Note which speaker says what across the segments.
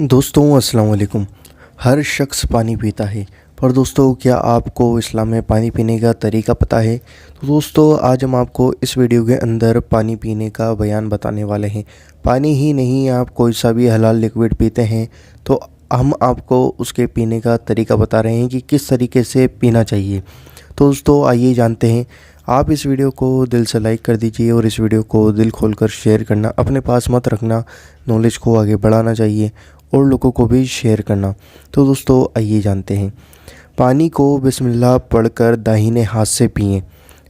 Speaker 1: दोस्तों अस्सलाम वालेकुम। हर शख्स पानी पीता है, पर दोस्तों क्या आपको इस्लाम में पानी पीने का तरीका पता है? तो दोस्तों आज हम आपको इस वीडियो के अंदर पानी पीने का बयान बताने वाले हैं। पानी ही नहीं, आप कोई सा भी हलाल लिक्विड पीते हैं तो हम आपको उसके पीने का तरीका बता रहे हैं कि किस तरीके से पीना चाहिए। तो दोस्तों आइए जानते हैं। आप इस वीडियो को दिल से लाइक कर दीजिए और इस वीडियो को दिल खोलकर शेयर करना, अपने पास मत रखना, नॉलेज को आगे बढ़ाना चाहिए और लोगों को भी शेयर करना। तो दोस्तों आइए जानते हैं। पानी को बिस्मिल्लाह पढ़कर दाहिने हाथ से पिएं।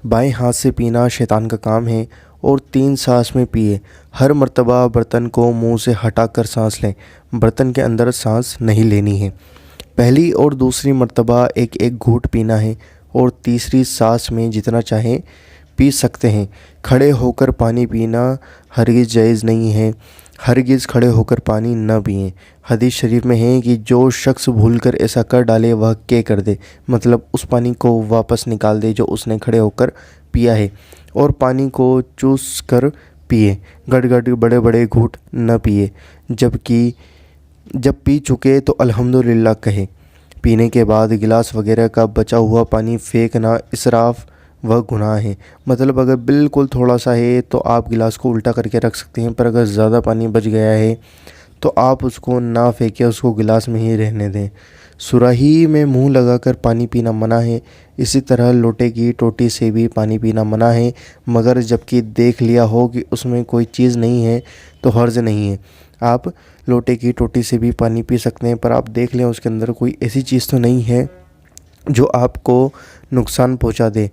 Speaker 1: बाएं हाथ से पीना शैतान का काम है और 3 सांस में पिए। हर मर्तबा बर्तन को मुंह से हटाकर सांस लें, बर्तन के अंदर सांस नहीं लेनी है। पहली और दूसरी मर्तबा एक एक घूंट पीना है और तीसरी सांस में जितना चाहें पी सकते हैं। खड़े होकर पानी पीना हरगिज़ जायज़ नहीं है। हरगिज़ खड़े होकर पानी न पिएं। हदीस शरीफ में है कि जो शख्स भूलकर ऐसा कर डाले वह क्या कर दे, मतलब उस पानी को वापस निकाल दे जो उसने खड़े होकर पिया है, और पानी को चूस कर पिए। गड़ बड़े बड़े घूंट न पिए। जब पी चुके तो अल्हम्दुलिल्लाह कहे। पीने के बाद गिलास वगैरह का बचा हुआ पानी फेंकना इसराफ वह गुनाह है। मतलब अगर बिल्कुल थोड़ा सा है तो आप गिलास को उल्टा करके रख सकते हैं, पर अगर ज़्यादा पानी बच गया है तो आप उसको ना फेंकें, उसको गिलास में ही रहने दें। सुराही में मुंह लगाकर पानी पीना मना है। इसी तरह लोटे की टोटी से भी पानी पीना मना है, मगर जबकि देख लिया हो कि उसमें कोई चीज़ नहीं है तो हर्ज नहीं है। आप लोटे की टोटी से भी पानी पी सकते हैं, पर आप देख लें उसके अंदर कोई ऐसी चीज़ तो नहीं है जो आपको नुकसान पहुंचा दे,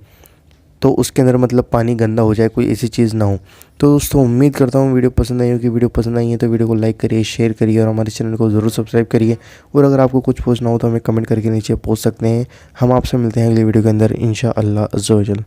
Speaker 1: तो उसके अंदर मतलब पानी गंदा हो जाए, कोई ऐसी चीज़ ना हो। तो दोस्तों उम्मीद करता हूँ वीडियो पसंद आई होगी। वीडियो पसंद आई है तो वीडियो को लाइक करिए, शेयर करिए और हमारे चैनल को ज़रूर सब्सक्राइब करिए। और अगर आपको कुछ पूछना हो तो हमें कमेंट करके नीचे पूछ सकते हैं। हम आपसे मिलते हैं अगली वीडियो के अंदर इंशाअल्लाह अज़्ज़ा वजल।